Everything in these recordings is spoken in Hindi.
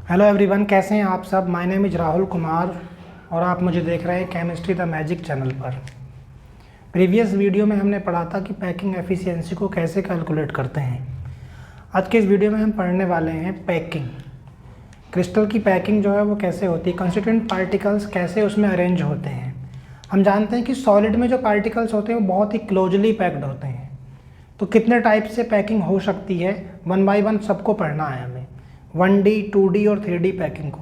हेलो एवरीवन, कैसे हैं आप सब। My name is Rahul Kumar और आप मुझे देख रहे हैं केमिस्ट्री द मैजिक चैनल पर। प्रीवियस वीडियो में हमने पढ़ा था कि पैकिंग एफिशिएंसी को कैसे कैलकुलेट करते हैं। आज के इस वीडियो में हम पढ़ने वाले हैं पैकिंग। क्रिस्टल की पैकिंग जो है वो कैसे होती है, कंस्टिट्यूएंट पार्टिकल्स कैसे उसमें अरेंज होते हैं। हम जानते हैं कि सॉलिड में जो पार्टिकल्स होते हैं वो बहुत ही क्लोजली पैक्ड होते हैं। तो कितने टाइप से पैकिंग हो सकती है, वन बाय वन सबको पढ़ना है हमें। 1D, 2D और 3D पैकिंग को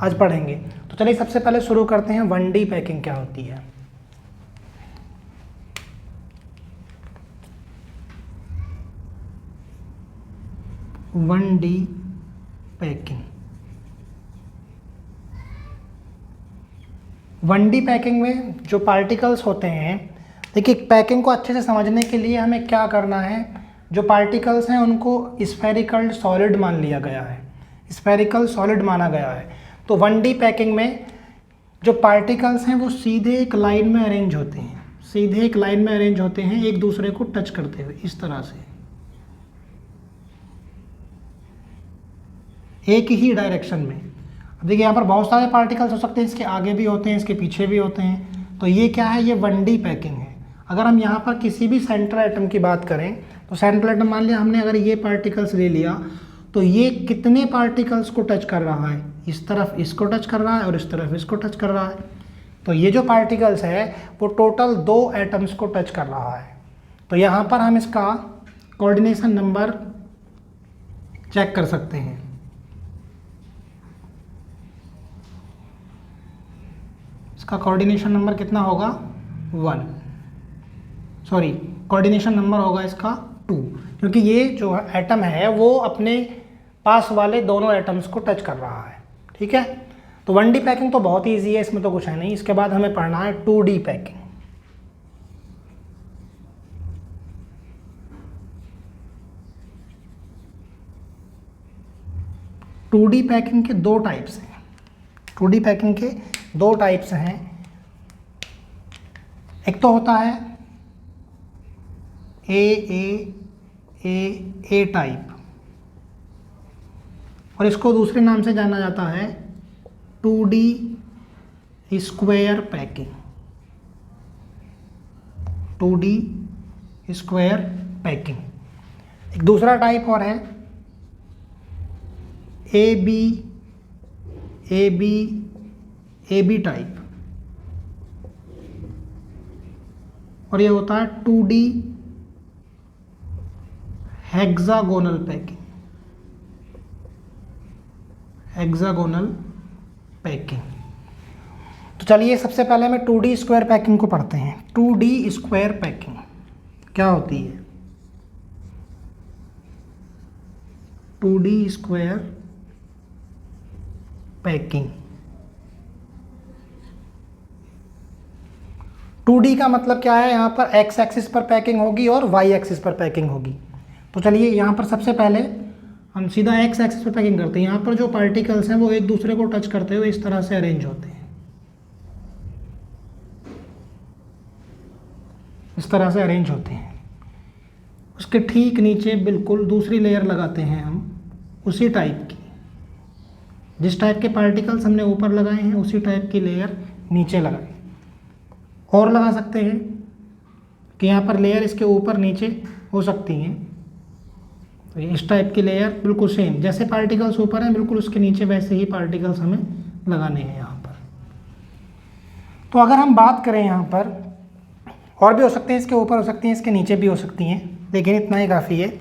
आज पढ़ेंगे। तो चलिए सबसे पहले शुरू करते हैं 1D पैकिंग क्या होती है। One D packing. 1D packing में जो पार्टिकल्स होते हैं, देखिए पैकिंग को अच्छे से समझने के लिए हमें क्या करना है। जो पार्टिकल्स हैं उनको स्फेरिकल सॉलिड मान लिया गया है, स्फेरिकल सॉलिड माना गया है। तो 1D पैकिंग में जो पार्टिकल्स हैं वो सीधे एक लाइन में अरेंज होते हैं, सीधे एक लाइन में अरेंज होते हैं एक दूसरे को टच करते हुए इस तरह से, एक ही डायरेक्शन में। अब देखिए यहाँ पर बहुत सारे पार्टिकल्स हो सकते हैं, इसके आगे भी होते हैं, इसके पीछे भी होते हैं। तो ये क्या है, ये 1D पैकिंग है। अगर हम यहाँ पर किसी भी सेंट्रल एटम की बात करें तो सेंट्रल एटम मान लिया हमने, अगर ये पार्टिकल्स ले लिया तो ये कितने पार्टिकल्स को टच कर रहा है, इस तरफ इसको टच कर रहा है और इस तरफ इसको टच कर रहा है। तो ये जो पार्टिकल्स है वो टोटल 2 एटम्स को टच कर रहा है। तो यहाँ पर हम इसका कोऑर्डिनेशन नंबर चेक कर सकते हैं। इसका कोऑर्डिनेशन नंबर कितना होगा, 1। सॉरी, कोऑर्डिनेशन नंबर होगा इसका 2, क्योंकि ये जो एटम है वो अपने पास वाले दोनों एटम्स को टच कर रहा है। ठीक है, तो 1D पैकिंग तो बहुत ही ईजी है, इसमें तो कुछ है नहीं। इसके बाद हमें पढ़ना है 2D packing. To D packing के 2 टाइप्स हैं। 2D पैकिंग के 2 टाइप्स हैं। एक तो होता है ए टाइप, और इसको दूसरे नाम से जाना जाता है 2D square packing. 2D square packing. एक दूसरा टाइप और है ए बी टाइप, और ये होता है 2D hexagonal packing. Hexagonal packing. तो चलिए सबसे पहले हमें 2D स्क्वायर पैकिंग को पढ़ते हैं। 2D स्क्वायर पैकिंग क्या होती है। 2D square packing. 2D का मतलब क्या है, यहाँ पर x एक्सिस पर पैकिंग होगी और y एक्सिस पर पैकिंग होगी। तो चलिए यहाँ पर सबसे पहले हम सीधा x एक्सिस पर पैकिंग करते हैं। यहाँ पर जो पार्टिकल्स हैं वो एक दूसरे को टच करते हुए इस तरह से अरेंज होते हैं, इस तरह से अरेंज होते हैं। उसके ठीक नीचे बिल्कुल दूसरी लेयर लगाते हैं हम, उसी टाइप की, जिस टाइप के पार्टिकल्स हमने ऊपर लगाए हैं उसी टाइप की लेयर नीचे लगाएं। और लगा सकते हैं कि यहाँ पर लेयर इसके ऊपर नीचे हो सकती हैं। तो इस टाइप की लेयर बिल्कुल सेम, जैसे पार्टिकल्स ऊपर हैं बिल्कुल उसके नीचे वैसे ही पार्टिकल्स हमें लगाने हैं यहाँ पर। तो अगर हम बात करें यहाँ पर, और भी हो सकते हैं, इसके ऊपर हो सकती हैं, इसके नीचे भी हो सकती हैं, लेकिन इतना ही काफ़ी है।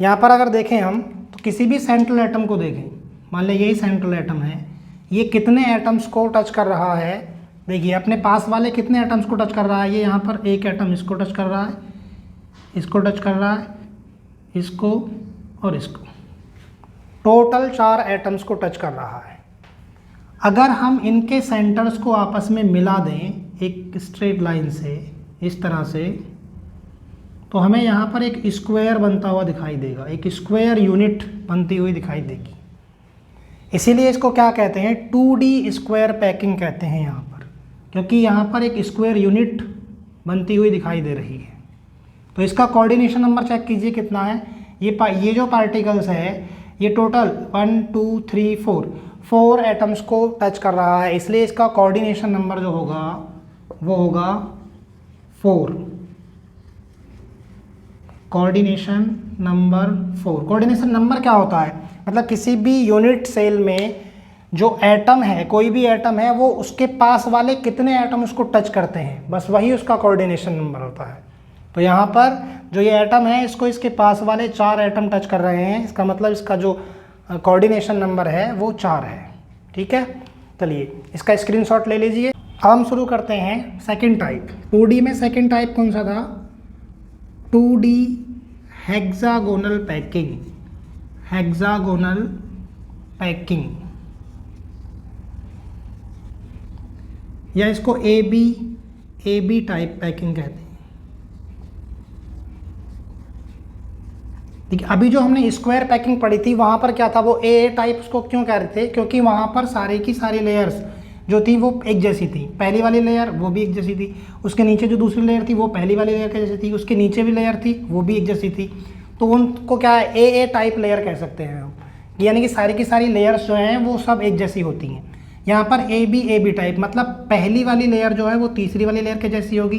यहाँ पर अगर देखें हम तो किसी भी सेंट्रल एटम को देखें, मान लें यही सेंट्रल एटम है, ये कितने एटम्स को टच कर रहा है। देखिए अपने पास वाले कितने एटम्स को टच कर रहा है। ये यहाँ पर एक एटम इसको टच कर रहा है, इसको टच कर रहा है, इसको और इसको, टोटल 4 एटम्स को टच कर रहा है। अगर हम इनके सेंटर्स को आपस में मिला दें एक स्ट्रेट लाइन से इस तरह से, तो हमें यहाँ पर एक स्क्वायर बनता हुआ दिखाई देगा, एक स्क्वायर यूनिट बनती हुई दिखाई देगी। इसीलिए इसको क्या कहते हैं, 2D स्क्वायर पैकिंग कहते हैं यहाँ पर, क्योंकि यहाँ पर एक स्क्वायर यूनिट बनती हुई दिखाई दे रही है। तो इसका कोऑर्डिनेशन नंबर चेक कीजिए कितना है। ये जो पार्टिकल्स है ये टोटल 1 2 3 4 एटम्स को टच कर रहा है, इसलिए इसका कोऑर्डिनेशन नंबर जो होगा वो होगा 4। Coordination number 4। कोऑर्डिनेशन नंबर क्या होता है, मतलब किसी भी यूनिट सेल में जो एटम है, कोई भी एटम है, वो उसके पास वाले कितने एटम उसको टच करते हैं, बस वही उसका कोऑर्डिनेशन नंबर होता है। तो यहाँ पर जो ये एटम है, इसको इसके पास वाले 4 एटम टच कर रहे हैं, इसका मतलब इसका जो कोऑर्डिनेशन नंबर है वो 4 है। ठीक है, चलिए इसका स्क्रीनशॉट ले लीजिए। अब हम शुरू करते हैं सेकंड टाइप। 2D में सेकंड टाइप कौन सा था, 2D hexagonal packing. Hexagonal packing, या इसको AB टाइप पैकिंग कहते हैं। ठीक है, अभी जो हमने स्क्वायर पैकिंग पढ़ी थी वहाँ पर क्या था, वो AA टाइप उसको क्यों कह रहे थे, क्योंकि वहाँ पर सारी की सारी लेयर्स जो थी वो एक जैसी थी। पहली वाली लेयर वो भी एक जैसी थी, उसके नीचे जो दूसरी लेयर थी वो पहली वाली लेयर के जैसी थी, उसके नीचे भी लेयर थी वो भी एक जैसी थी। तो उनको क्या है, AA टाइप लेयर कह सकते हैं हम, यानी कि सारी की सारी लेयर्स जो हैं वो सब एक जैसी होती हैं। यहाँ पर AB टाइप मतलब पहली वाली लेयर जो है वो तीसरी वाली लेयर के जैसी होगी,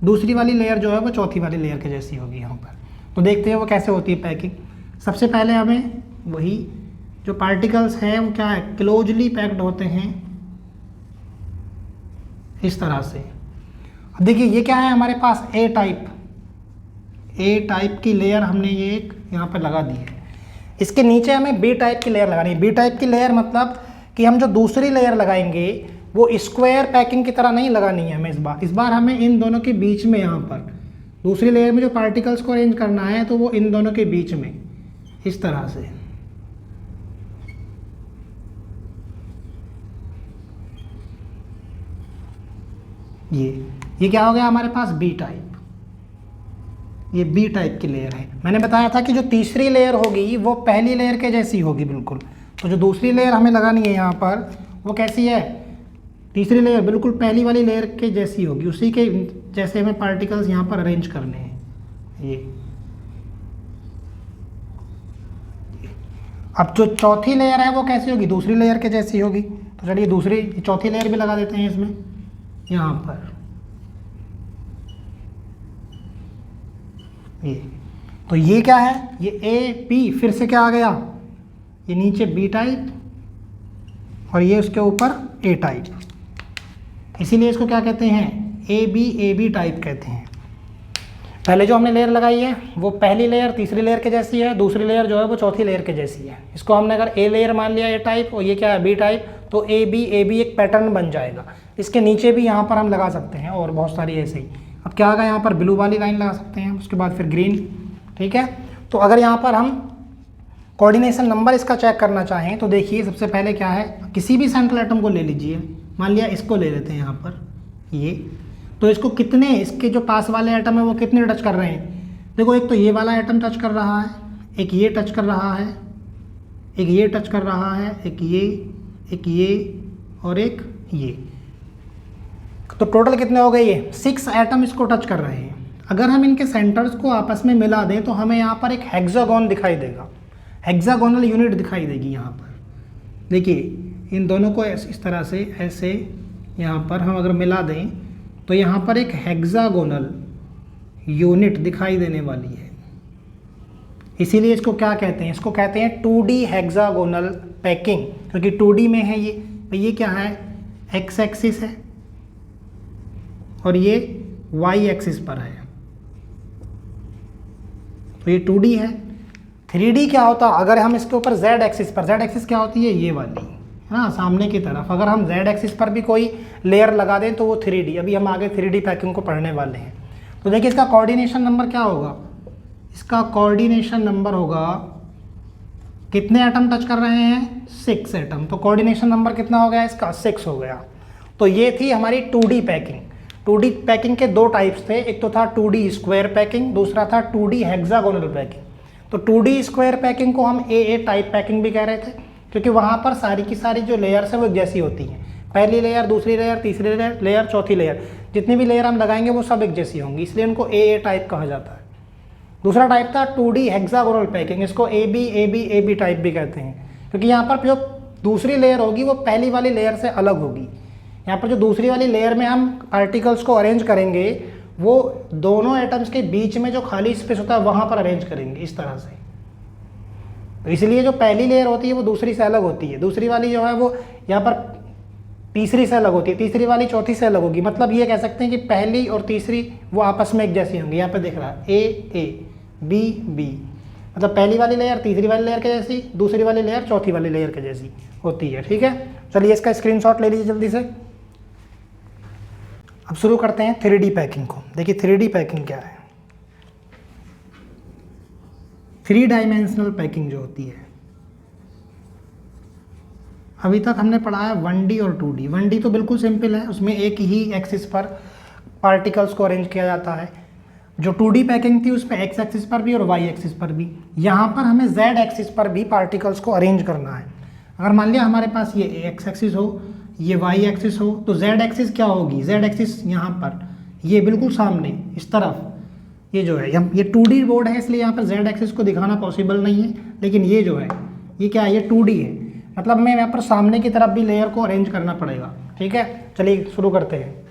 दूसरी वाली लेयर जो है वो चौथी वाली लेयर के जैसी होगी। यहाँ पर तो देखते हैं वो कैसे होती है पैकिंग। सबसे पहले हमें वही जो पार्टिकल्स हैं वो क्या है, क्लोजली पैक्ड होते हैं इस तरह से। अब देखिए ये क्या है, हमारे पास A टाइप की लेयर हमने ये एक यहाँ पर लगा दी है। इसके नीचे हमें B टाइप की लेयर लगानी है। B टाइप की लेयर मतलब कि हम जो दूसरी लेयर लगाएंगे वो स्क्वायर पैकिंग की तरह नहीं लगानी है हमें। इस बार हमें इन दोनों के बीच में, यहाँ पर दूसरी लेयर में जो पार्टिकल्स को अरेंज करना है तो वो इन दोनों के बीच में इस तरह से। ये क्या हो गया हमारे पास, B टाइप। ये B टाइप की लेयर है। मैंने बताया था कि जो तीसरी लेयर होगी वो पहली लेयर के जैसी होगी बिल्कुल। तो जो दूसरी लेयर हमें लगानी है यहाँ पर वो कैसी है, तीसरी लेयर बिल्कुल पहली वाली लेयर के जैसी होगी, उसी के जैसे हमें पार्टिकल्स यहाँ पर अरेंज करने हैं। ये अब जो चौथी लेयर है वो कैसी होगी, दूसरी लेयर के जैसी होगी। तो चलिए दूसरी चौथी लेयर भी लगा देते हैं इसमें, यहाँ पर ये। तो ये क्या है, ये AB, फिर से क्या आ गया, ये नीचे B टाइप और ये उसके ऊपर A टाइप, इसीलिए इसको क्या कहते हैं, AB टाइप कहते हैं। पहले जो हमने लेयर लगाई है वो पहली लेयर तीसरी लेयर के जैसी है, दूसरी लेयर जो है वो चौथी लेयर के जैसी है। इसको हमने अगर A लेयर मान लिया A टाइप और ये क्या है B टाइप, तो AB एक पैटर्न बन जाएगा। इसके नीचे भी यहाँ पर हम लगा सकते हैं और बहुत सारी ऐसे ही। अब क्या आएगा, यहाँ पर ब्लू वाली लाइन लगा सकते हैं, उसके बाद फिर ग्रीन। ठीक है, तो अगर यहाँ पर हम कोऑर्डिनेशन नंबर इसका चेक करना चाहें तो देखिए सबसे पहले क्या है, किसी भी सेंट्रल एटम को ले लीजिए, मान लिया इसको ले लेते हैं यहाँ पर ये। तो इसको कितने, इसके जो पास वाले एटम है वो कितने टच कर रहे हैं, देखो एक तो ये वाला एटम टच कर रहा है, एक ये टच कर रहा है, एक ये टच कर रहा है, एक ये और एक ये। तो टोटल कितने हो गए, ये 6 एटम इसको टच कर रहे हैं। अगर हम इनके सेंटर्स को आपस में मिला दें तो हमें यहाँ पर एक हेक्सागोन दिखाई देगा, हेक्सागोनल यूनिट दिखाई देगी। यहाँ पर देखिए इन दोनों को इस तरह से ऐसे यहाँ पर हम अगर मिला दें तो यहाँ पर एक हेक्सागोनल यूनिट दिखाई देने वाली है। इसीलिए इसको क्या कहते हैं, इसको कहते हैं 2D हेक्सागोनल पैकिंग, क्योंकि 2D में है ये। तो ये क्या है, एक्स एक्सिस है और ये वाई एक्सिस पर है, तो ये 2D है। 3D क्या होता, अगर हम इसके ऊपर Z एक्सिस पर, Z एक्सिस क्या होती है, ये वाली है ना, सामने की तरफ, अगर हम Z एक्सिस पर भी कोई लेयर लगा दें तो वो 3D। अभी हम आगे 3D पैकिंग को पढ़ने वाले हैं। तो देखिए इसका कोऑर्डिनेशन नंबर क्या होगा, इसका कोऑर्डिनेशन नंबर होगा, कितने एटम टच कर रहे हैं, 6 एटम। तो कोऑर्डिनेशन नंबर कितना हो गया इसका, 6 हो गया। तो ये थी हमारी 2D पैकिंग। 2D पैकिंग के 2 टाइप्स थे, एक तो था 2D स्क्वायर पैकिंग, दूसरा था 2D हेक्सागोनल पैकिंग। तो 2D स्क्वायर पैकिंग को हम AA टाइप पैकिंग भी कह रहे थे, क्योंकि वहाँ पर सारी की सारी जो लेयर्स है वो जैसी होती हैं। पहली लेयर, दूसरी लेयर, तीसरी लेयर, चौथी लेयर, जितनी भी लेयर हम लगाएंगे वो सब एक जैसी होंगी, इसलिए उनको AA टाइप कहा जाता है। दूसरा टाइप था 2D हेक्सागोनल पैकिंग, इसको AB टाइप भी कहते हैं, क्योंकि यहाँ पर जो दूसरी लेयर होगी वो पहली वाली लेयर से अलग होगी। यहाँ पर जो दूसरी वाली लेयर में हम पार्टिकल्स को अरेंज करेंगे वो दोनों एटम्स के बीच में जो खाली स्पेस होता है वहाँ पर अरेंज करेंगे इस तरह से। तो इसलिए जो पहली लेयर होती है वो दूसरी से अलग होती है, दूसरी वाली जो है वो यहाँ पर तीसरी से अलग होती है, तीसरी वाली चौथी से अलग होगी। मतलब ये कह सकते हैं कि पहली और तीसरी वो आपस में एक जैसी होंगी। यहाँ पे दिख रहा है ए बी बी, मतलब पहली वाली लेयर तीसरी वाली लेयर के जैसी, दूसरी वाली लेयर चौथी वाली लेयर के जैसी होती है। ठीक है, चलिए इसका स्क्रीनशॉट ले लीजिए जल्दी से। अब शुरू करते हैं 3D पैकिंग को। देखिए 3D पैकिंग क्या है। 3 डायमेंशनल पैकिंग जो होती है, अभी तक हमने पढ़ा है 1D और 2D। 1D तो बिल्कुल सिंपल है, उसमें एक ही एक्सिस पर पार्टिकल्स को अरेंज किया जाता है। जो 2D पैकिंग थी उसमें एक्स एक्सिस पर भी और वाई एक्सिस पर भी। यहाँ पर हमें जेड एक्सिस पर भी पार्टिकल्स को अरेंज करना है। अगर मान लिया हमारे पास ये एक्स एक्सिस हो, ये वाई एक्सिस हो, तो जेड एक्सिस क्या होगी, जेड एक्सिस यहाँ पर, ये बिल्कुल सामने इस तरफ। ये जो है ये 2D बोर्ड है इसलिए यहाँ पर जेड एक्सिस को दिखाना पॉसिबल नहीं है, लेकिन ये जो है ये क्या है, ये 2D है, मतलब मैं यहाँ पर सामने की तरफ भी लेयर को अरेंज करना पड़ेगा। ठीक है, चलिए शुरू करते हैं।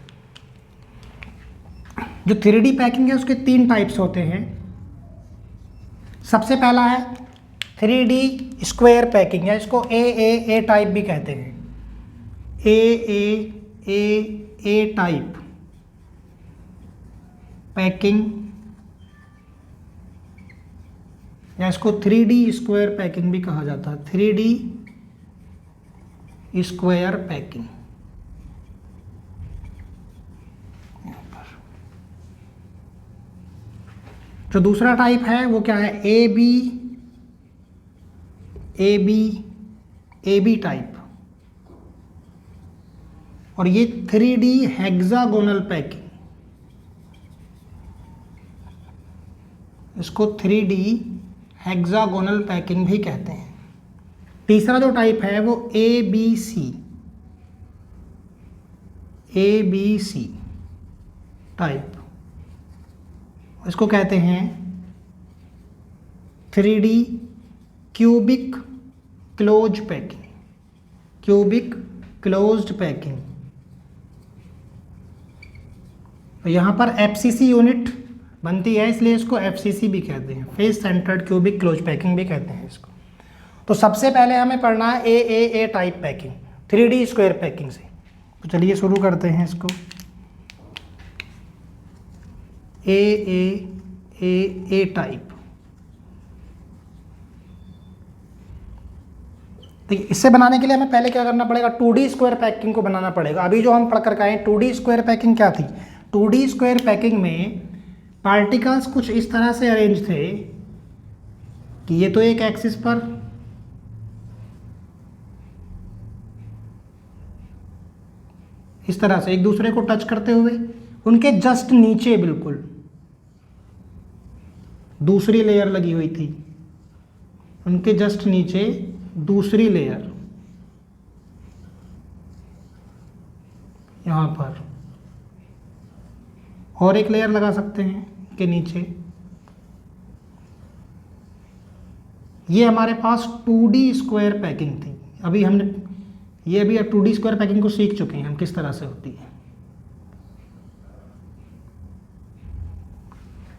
जो 3D पैकिंग है उसके 3 टाइप्स होते हैं। सबसे पहला है 3D स्क्वायर पैकिंग, है इसको ए टाइप भी कहते हैं। ए टाइप पैकिंग, या इसको 3D स्क्वायर पैकिंग भी कहा जाता है। 3D square packing. जो दूसरा टाइप है वो क्या है, ए बी टाइप, और ये 3D हेक्सागोनल पैकिंग, इसको 3D हेक्सागोनल पैकिंग भी कहते हैं। तीसरा जो टाइप है वो ए बी सी टाइप, इसको कहते हैं 3D cubic close packing, cubic closed packing. तो यहाँ पर FCC यूनिट बनती है इसलिए इसको FCC भी कहते हैं, face centred cubic close packing भी कहते हैं इसको। तो सबसे पहले हमें पढ़ना है A type packing, 3D square packing से। तो चलिए शुरू करते हैं इसको। ए टाइप, देखिए इससे बनाने के लिए हमें पहले क्या करना पड़ेगा, 2D स्क्वायर पैकिंग को बनाना पड़ेगा। अभी जो हम पढ़ कर आए 2D स्क्वायर पैकिंग क्या थी, 2D स्क्वायर पैकिंग में पार्टिकल्स कुछ इस तरह से अरेंज थे कि ये तो एक एक्सिस पर, इस तरह से एक दूसरे को टच करते हुए, उनके जस्ट नीचे बिल्कुल दूसरी लेयर लगी हुई थी, उनके जस्ट नीचे दूसरी लेयर यहाँ पर, और एक लेयर लगा सकते हैं के नीचे। ये हमारे पास 2D स्क्वायर पैकिंग थी। अभी हमने ये अभी 2D स्क्वायर पैकिंग को सीख चुके हैं हम किस तरह से होती है।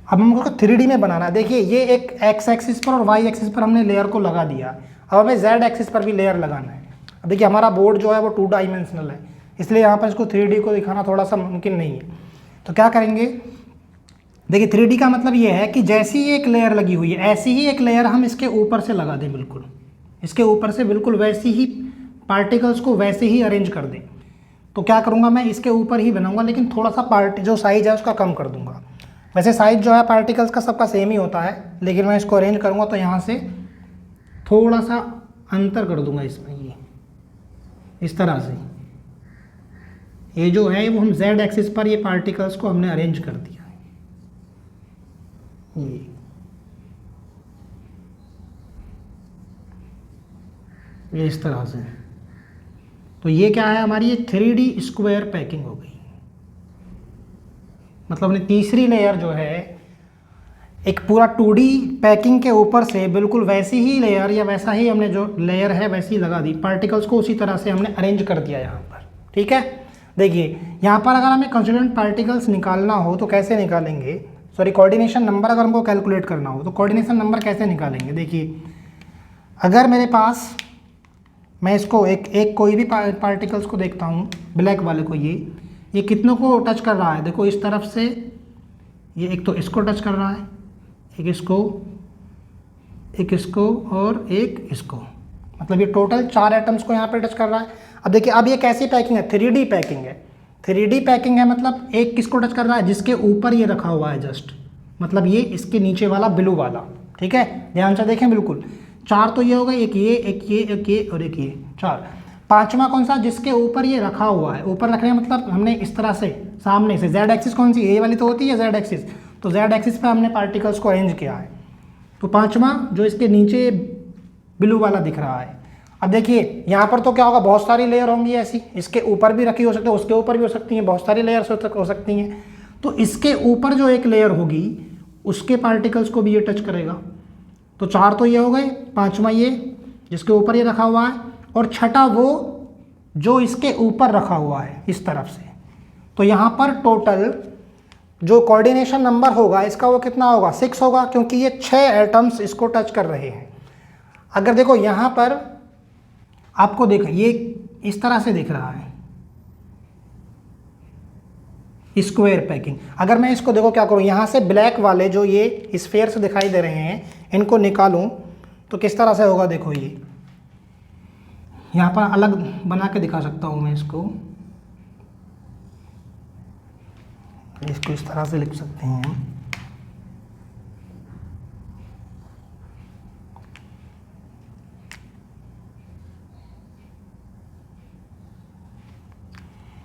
अब हमको 3D में बनाना है। देखिए ये एक एक्स एक्सिस पर और वाई एक्सिस पर हमने लेयर को लगा दिया, अब हमें जेड एक्सिस पर भी लेयर लगाना है। अब देखिए हमारा बोर्ड जो है वो 2 डायमेंशनल है, इसलिए यहाँ पर इसको 3D को दिखाना थोड़ा सा मुमकिन नहीं है। तो क्या करेंगे, देखिए 3D का मतलब ये है कि जैसी एक लेयर लगी हुई है ऐसी ही एक लेयर हम इसके ऊपर से लगा दें, बिल्कुल इसके ऊपर से बिल्कुल वैसी ही पार्टिकल्स को वैसे ही अरेंज कर दें। तो क्या करूँगा मैं, इसके ऊपर ही बनाऊँगा लेकिन थोड़ा सा जो साइज है उसका कम कर दूँगा। वैसे साइज जो है पार्टिकल्स का सबका सेम ही होता है, लेकिन मैं इसको अरेंज करूँगा तो यहाँ से थोड़ा सा अंतर कर दूँगा इसमें, ये इस तरह से। ये जो है वो हम जेड एक्सिस पर ये पार्टिकल्स को हमने अरेंज कर दिया है, ये इस तरह से। तो ये क्या है हमारी, ये 3D स्क्वायर पैकिंग हो गई। मतलब अपनी तीसरी लेयर जो है एक पूरा 2D पैकिंग के ऊपर से बिल्कुल वैसी ही लेयर या वैसा ही हमने जो लेयर है वैसी लगा दी, पार्टिकल्स को उसी तरह से हमने अरेंज कर दिया यहाँ पर। ठीक है, देखिए यहाँ पर अगर हमें कंस्टिट्यूएंट पार्टिकल्स निकालना हो तो कैसे निकालेंगे, सॉरी कोऑर्डिनेशन नंबर अगर हमको कैलकुलेट करना हो तो कोऑर्डिनेशन नंबर कैसे निकालेंगे। देखिए अगर मेरे पास, मैं इसको एक कोई भी पार्टिकल्स को देखता हूँ, ब्लैक वाले को, ये कितनों को टच कर रहा है, देखो इस तरफ से ये एक तो इसको टच कर रहा है, एक इसको और एक इसको, मतलब ये टोटल 4 एटम्स को यहाँ पे टच कर रहा है। अब देखिए अब ये कैसी पैकिंग है, 3D पैकिंग है। 3D पैकिंग है मतलब एक किसको टच कर रहा है, जिसके ऊपर ये रखा हुआ है जस्ट, मतलब ये इसके नीचे वाला ब्लू वाला। ठीक है, ध्यान से देखें बिल्कुल, 4 तो ये हो गए, एक ये और एक ये, 4। 5वां कौन सा, जिसके ऊपर ये रखा हुआ है, ऊपर रखने मतलब हमने इस तरह से सामने से, जेड एक्सिस कौन सी, ये वाली तो होती है जेड एक्सिस, तो जेड एक्सिस पे हमने पार्टिकल्स को अरेंज किया है। तो 5वां जो इसके नीचे ब्लू वाला दिख रहा है। अब देखिए यहाँ पर तो क्या होगा, बहुत सारी लेयर होंगी ऐसी, इसके ऊपर भी रखी हो सकती है, उसके ऊपर भी हो सकती हैं, बहुत सारी लेयर्स हो सकती हैं। तो इसके ऊपर जो एक लेयर होगी उसके पार्टिकल्स को भी ये टच करेगा। तो 4 तो ये हो गए, 5वां ये जिसके ऊपर ये रखा हुआ है, और 6ठा वो जो इसके ऊपर रखा हुआ है इस तरफ से। तो यहाँ पर टोटल जो कोऑर्डिनेशन नंबर होगा इसका वो कितना होगा, 6 होगा, क्योंकि ये 6 एटम्स इसको टच कर रहे हैं। अगर देखो यहाँ पर आपको देखो ये इस तरह से दिख रहा है स्क्वायर पैकिंग। अगर मैं इसको देखो क्या करूँ, यहाँ से ब्लैक वाले जो ये स्फीयर से दिखाई दे रहे हैं इनको निकालूं तो किस तरह से होगा, देखो ये यहाँ पर अलग बना के दिखा सकता हूँ मैं इसको इस तरह से लिख सकते हैं।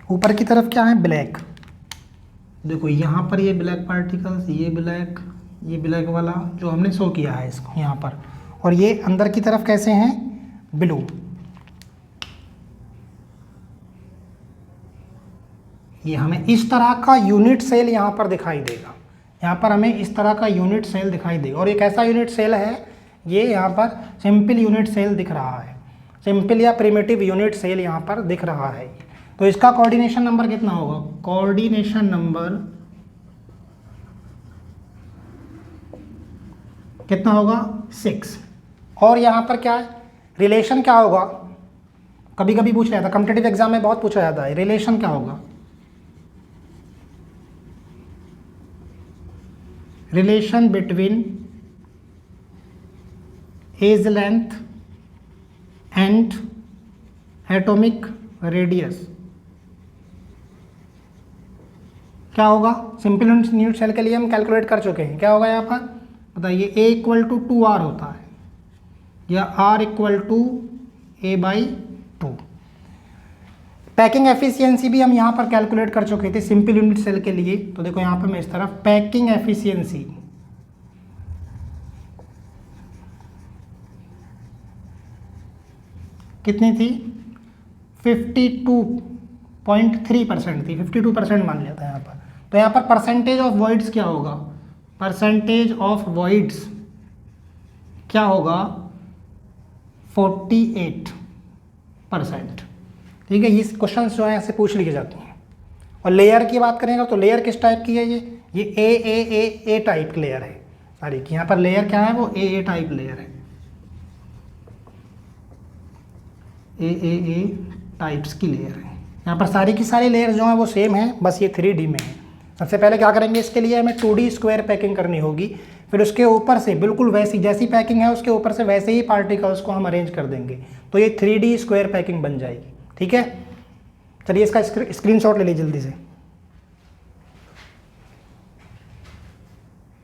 ऊपर की तरफ क्या है, ब्लैक, देखो यहाँ पर ये ब्लैक पार्टिकल्स, ये ब्लैक वाला जो हमने शो किया है इसको यहाँ पर, और ये अंदर की तरफ कैसे हैं, ब्लू। ये हमें इस तरह का यूनिट सेल यहाँ पर दिखाई देगा, यहाँ पर हमें इस तरह का यूनिट सेल दिखाई देगा। और ये कैसा यूनिट सेल है, ये यहाँ पर सिंपल यूनिट सेल दिख रहा है, सिंपल या प्रिमिटिव यूनिट सेल यहाँ पर दिख रहा है। तो इसका कोऑर्डिनेशन नंबर कितना होगा, कोऑर्डिनेशन नंबर कितना होगा, 6। और यहाँ पर क्या है, रिलेशन क्या होगा, कभी कभी पूछ रहा था, कॉम्पिटिटिव एग्जाम में बहुत पूछा जाता है, रिलेशन क्या होगा, relation between edge length and atomic radius क्या होगा। सिंपल यूनिट सेल के लिए हम कैलकुलेट कर चुके हैं, क्या होगा यहाँ पर बताइए, A = 2R होता है या R = A/2। पैकिंग एफिशिएंसी भी हम यहाँ पर कैलकुलेट कर चुके थे सिंपल यूनिट सेल के लिए। तो देखो यहाँ पर मैं इस तरफ पैकिंग एफिशिएंसी कितनी थी, 52.3% थी, 52% मान लिया था यहाँ पर। तो यहाँ पर परसेंटेज ऑफ वॉइड्स क्या होगा, परसेंटेज ऑफ वॉइड्स क्या होगा, 48%। ठीक है, ये क्वेश्चन जो है ऐसे पूछ लिए जाते हैं। और लेयर की बात करेंगे तो लेयर किस टाइप की है, ये ए टाइप लेयर है सारी की। यहाँ पर लेयर क्या है, वो ए टाइप लेयर है, ए टाइप्स की लेयर है। यहाँ पर सारी की सारी लेयर जो है वो सेम है, बस ये 3D में है। सबसे पहले क्या करेंगे, इसके लिए हमें 2D स्क्वायर पैकिंग करनी होगी, फिर उसके ऊपर से बिल्कुल वैसी जैसी पैकिंग है उसके ऊपर से वैसे ही पार्टिकल्स को हम अरेंज कर देंगे, तो ये 3D स्क्वायर पैकिंग बन जाएगी। ठीक है, चलिए इसका स्क्रीनशॉट ले लीजिए जल्दी से।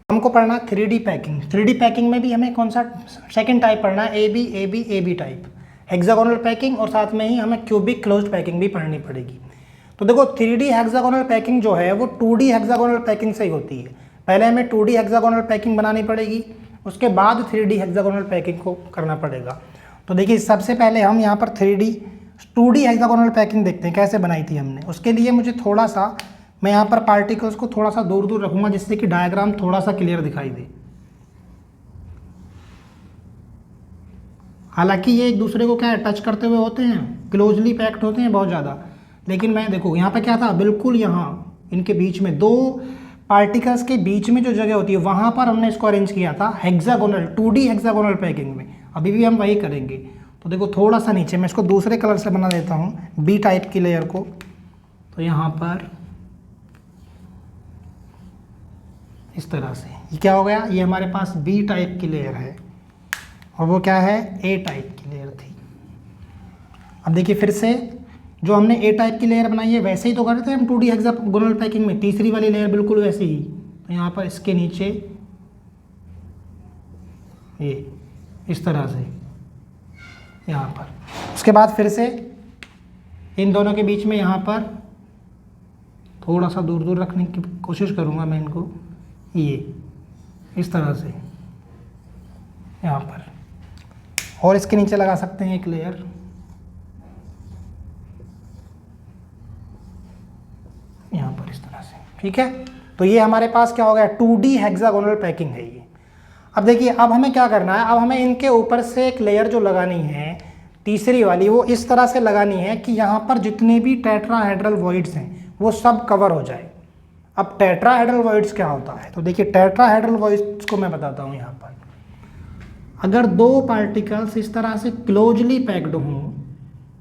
हमको पढ़ना 3D पैकिंग। 3D पैकिंग में भी हमें कौन सा सेकंड टाइप पढ़ना है, AB टाइप, हेक्सागोनल पैकिंग, और साथ में ही हमें क्यूबिक क्लोज्ड पैकिंग भी पढ़नी पड़ेगी। तो देखो 3D हेक्सागोनल पैकिंग जो है वो 2D हेक्सागोनल पैकिंग से ही होती है। पहले हमें 2D हेक्सागोनल पैकिंग बनानी पड़ेगी, उसके बाद 3D हेक्सागोनल पैकिंग को करना पड़ेगा। तो देखिए सबसे पहले हम यहाँ पर 2D हेक्सागोनल पैकिंग देखते हैं कैसे बनाई थी हमने। उसके लिए मुझे थोड़ा सा, मैं यहाँ पर पार्टिकल्स को थोड़ा सा दूर दूर रखूँगा जिससे कि डायग्राम थोड़ा सा क्लियर दिखाई दे। हालांकि ये एक दूसरे को क्या है, टच करते हुए होते हैं, क्लोजली पैक्ड होते हैं बहुत ज़्यादा, लेकिन मैं देखो यहाँ पे क्या था, बिल्कुल यहाँ इनके बीच में दो पार्टिकल्स के बीच में जो जगह होती है वहाँ पर हमने इसको अरेंज किया था हेक्सागोनल 2D हेक्सागोनल पैकिंग में। अभी भी हम वही करेंगे। तो देखो थोड़ा सा नीचे मैं इसको दूसरे कलर से बना देता हूँ बी टाइप की लेयर को। तो यहाँ पर इस तरह से ये क्या हो गया, ये हमारे पास बी टाइप की लेयर है और वो क्या है, ए टाइप की लेयर थी। अब देखिए फिर से जो हमने ए टाइप की लेयर बनाई है वैसे ही तो कर रहे थे हम 2D हेक्सागोनल पैकिंग में, तीसरी वाली लेयर बिल्कुल वैसे ही। तो यहाँ पर इसके नीचे ये इस तरह से यहाँ पर, उसके बाद फिर से इन दोनों के बीच में यहाँ पर थोड़ा सा दूर दूर रखने की कोशिश करूँगा मैं इनको, ये इस तरह से यहाँ पर, और इसके नीचे लगा सकते हैं एक लेयर, यहाँ पर इस तरह से। ठीक है, तो ये हमारे पास क्या हो गया, 2D हेक्सागोनल पैकिंग है ये। अब देखिए अब हमें क्या करना है, अब हमें इनके ऊपर से एक लेयर जो लगानी है तीसरी वाली, वो इस तरह से लगानी है कि यहाँ पर जितने भी टेट्राहेड्रल वॉइड्स हैं वो सब कवर हो जाए। अब टेट्राहेड्रल वॉइड्स क्या होता है, तो देखिए टेट्राहेड्रल वॉइड्स को मैं बताता हूँ। यहाँ पर अगर दो पार्टिकल्स इस तरह से क्लोजली पैक्ड हों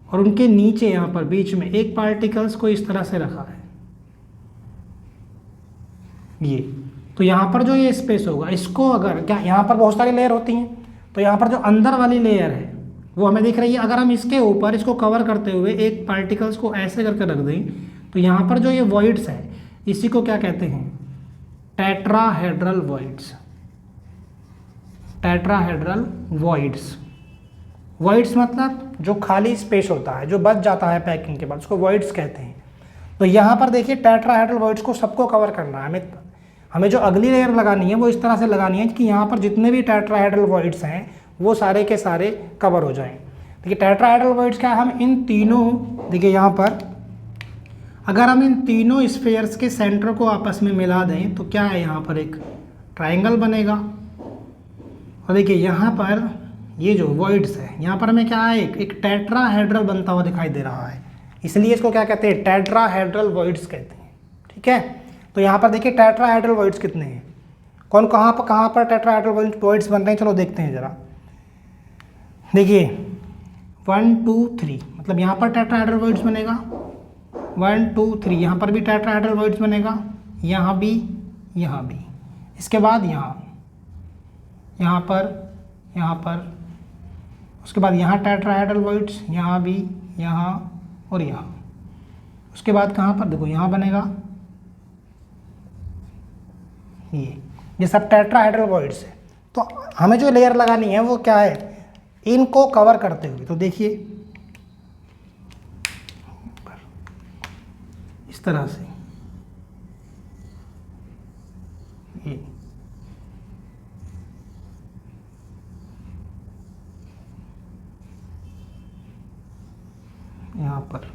और उनके नीचे यहाँ पर बीच में एक पार्टिकल्स को इस तरह से रखा है ये, तो यहाँ पर जो ये स्पेस होगा इसको अगर क्या, यहाँ पर बहुत सारी लेयर होती हैं, तो यहाँ पर जो अंदर वाली लेयर है वो हमें दिख रही है। अगर हम इसके ऊपर इसको कवर करते हुए एक पार्टिकल्स को ऐसे करके रख दें तो यहाँ पर जो ये वॉइड्स है इसी को क्या कहते हैं, tetrahedral voids. Tetrahedral voids, voids मतलब जो खाली स्पेस होता है जो बच जाता है पैकिंग के बाद, उसको वॉइड्स कहते हैं। तो यहाँ पर देखिए टेट्राहेड्रल वॉइड्स को सबको कवर करना है। हमें जो अगली लेयर लगानी है वो इस तरह से लगानी है कि यहाँ पर जितने भी टेट्राहेड्रल वॉइड्स हैं वो सारे के सारे कवर हो जाएं। देखिए टेट्राहेड्रल वॉइड्स क्या है, हम इन तीनों, देखिए यहाँ पर अगर हम इन तीनों स्फीयर्स के सेंटर को आपस में मिला दें तो क्या है, यहाँ पर एक ट्राइंगल बनेगा। और देखिए यहाँ पर ये जो वॉइड्स है यहाँ पर हमें क्या है, एक टेट्राहेड्रल बनता हुआ दिखाई दे रहा है, इसलिए इसको क्या कहते हैं, टेट्राहेड्रल वॉइड्स कहते हैं। ठीक है, तो यहाँ पर देखिए टेट्राहेड्रल वॉइड्स कितने हैं, कौन कहाँ पर टेट्राहेड्रल वॉइड्स बन रहे हैं, चलो देखते हैं ज़रा। देखिए 1 2 3, मतलब यहाँ पर टेट्राहेड्रल वॉइड्स बनेगा, 1 2 3, यहाँ पर भी टेट्राहेड्रल वॉइड्स बनेगा, यहाँ भी, यहाँ भी, इसके बाद यहाँ पर, उसके बाद यहाँ टेट्राहेड्रल वॉइड्स, यहाँ भी, यहाँ और यहाँ, उसके बाद कहाँ पर देखो यहाँ बनेगा, ये सब टेट्राहेड्रल वॉइड्स है। तो हमें जो लेयर लगानी है वो क्या है, इनको कवर करते हुए। तो देखिए इस तरह से ये यहाँ पर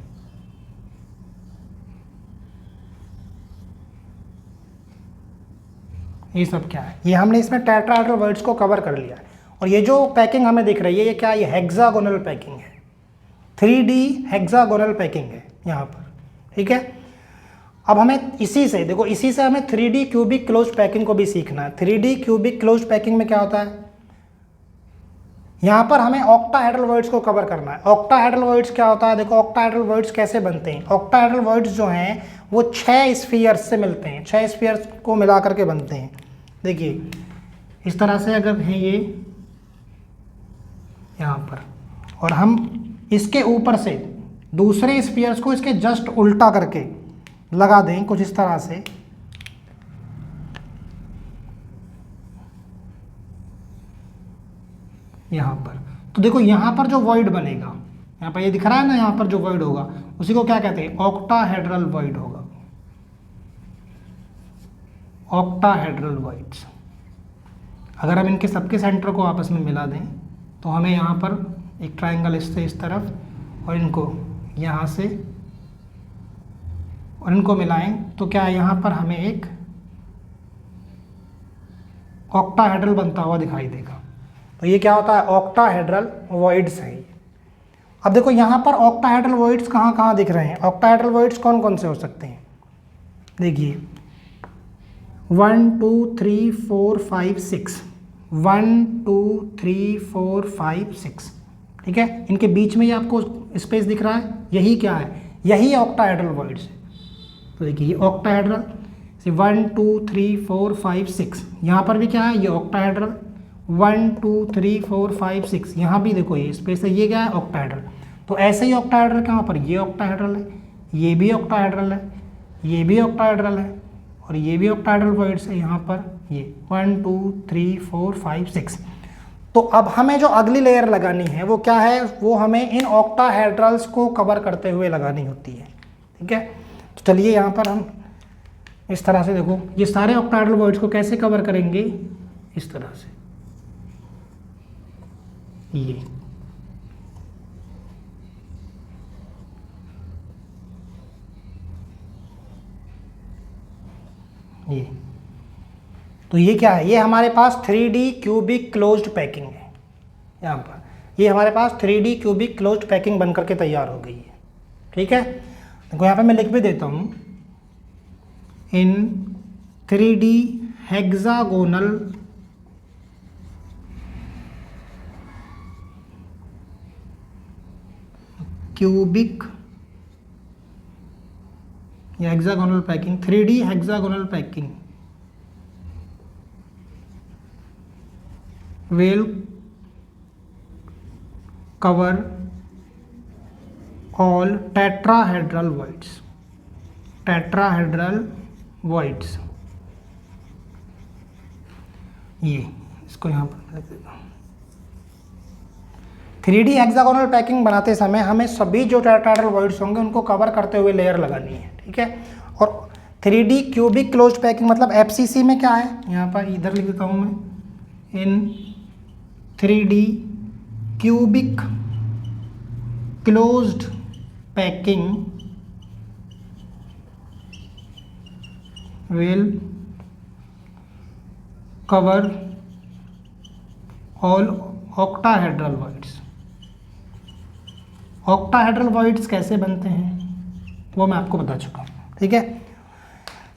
ये सब क्या है, ये हमने इसमें टेट्राहेड्रल वॉइड्स को कवर कर लिया है। और ये जो पैकिंग हमें दिख रही है ये क्या है, ये हेक्सागोनल पैकिंग है, 3D हेक्सागोनल पैकिंग है यहाँ पर। ठीक है, अब हमें इसी से देखो, इसी से हमें 3D क्यूबिक क्लोज पैकिंग को भी सीखना है। 3D क्यूबिक क्लोज पैकिंग में क्या होता है, यहाँ पर हमें ऑक्टाहेड्रल वॉइड्स को कवर करना है। ऑक्टाहेड्रल वॉइड्स क्या होता है, देखो ऑक्टाहेड्रल वॉइड्स कैसे बनते हैं। ऑक्टाहेड्रल वॉइड्स जो हैं वो 6 स्फीयर्स से मिलते हैं, 6 स्फीयर्स को मिला करके बनते हैं। देखिए इस तरह से अगर हैं ये यहाँ पर, और हम इसके ऊपर से दूसरे स्फीयर्स को इसके जस्ट उल्टा करके लगा दें कुछ इस तरह से, यहाँ पर, तो देखो यहाँ पर जो वॉइड बनेगा, यहाँ पर ये दिख रहा है ना, यहाँ पर जो वॉइड होगा उसी को क्या कहते हैं, ऑक्टाहेड्रल वॉइड होगा, ऑक्टाहेड्रल वॉइड्स। अगर हम इनके सबके सेंटर को आपस में मिला दें तो हमें यहाँ पर एक ट्रायंगल इससे इस तरफ और इनको यहाँ से और इनको मिलाएं तो क्या है, यहाँ पर हमें एक ऑक्टाहेड्रल बनता हुआ दिखाई देगा। तो ये क्या होता है, ऑक्टाहेड्रल वॉइड्स है। अब देखो यहाँ पर ऑक्टाहेड्रल वॉइड्स कहाँ कहाँ दिख रहे हैं, ऑक्टाहेड्रल वॉइड्स कौन कौन से हो सकते हैं, देखिए 1 2 3 4 5 6, 1 2 3 4 5 6, ठीक है, इनके बीच में ये आपको स्पेस दिख रहा है, यही क्या है, यही ऑक्टाहेड्रल वॉइड्स है। तो देखिए ये ऑक्टाहेड्रल 1 2 3 4 5 6, यहाँ पर भी क्या है, ये ऑक्टाहेड्रल 1 2 3 4 5 6, यहाँ भी देखो ये स्पेस है, ये क्या है, ऑक्टाहेड्रल। तो ऐसे ही ऑक्टाहेड्रल कहाँ पर, ये ऑक्टाहेड्रल है, ये भी ऑक्टाहेड्रल है, ये भी ऑक्टाहेड्रल है, और ये भी ऑक्टाहेड्रल वॉइड्स है यहाँ पर, ये 1 2 3 4 5 6। तो अब हमें जो अगली लेयर लगानी है वो क्या है, वो हमें इन ऑक्टाहेड्रल्स को कवर करते हुए लगानी होती है, ठीक है। तो चलिए यहाँ पर हम इस तरह से देखो, ये सारे ऑक्टाहेड्रल वॉइड्स को कैसे कवर करेंगे, इस तरह से, ये तो ये क्या है, ये हमारे पास 3D क्यूबिक क्लोज्ड पैकिंग है। यहाँ पर ये हमारे पास 3D क्यूबिक क्लोज्ड पैकिंग बनकर के तैयार हो गई है, ठीक है। देखो यहाँ पे मैं लिख भी देता हूँ, इन 3D हेक्सागोनल क्यूबिक या hexagonal packing, 3D hexagonal packing will cover all tetrahedral voids, tetrahedral voids। ये इसको यहाँ पर लिख देता हूँ। 3D हेक्सागोनल पैकिंग बनाते समय हमें सभी जो टेट्राहेड्रल वॉइड्स होंगे उनको कवर करते हुए लेयर लगानी है, ठीक है। और 3D क्यूबिक क्लोज्ड पैकिंग मतलब FCC में क्या है, यहाँ पर इधर लिख देता हूँ मैं, इन 3D cubic closed packing will cover all octahedral voids। Octahedral voids कैसे बनते हैं वो मैं आपको बता चुका हूँ, ठीक है।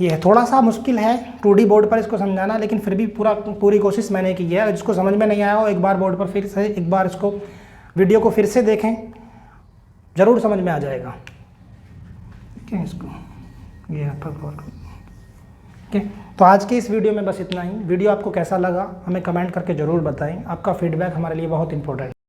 ये थोड़ा सा मुश्किल है 2D बोर्ड पर इसको समझाना, लेकिन फिर भी पूरी कोशिश मैंने की है। अगर जिसको समझ में नहीं आया हो एक बार बोर्ड पर फिर से एक बार इसको वीडियो को फिर से देखें, ज़रूर समझ में आ जाएगा, ठीक है। इसको ये पर ठीक है। तो आज के इस वीडियो में बस इतना ही। वीडियो आपको कैसा लगा हमें कमेंट करके ज़रूर बताएं, आपका फीडबैक हमारे लिए बहुत इंपॉर्टेंट है।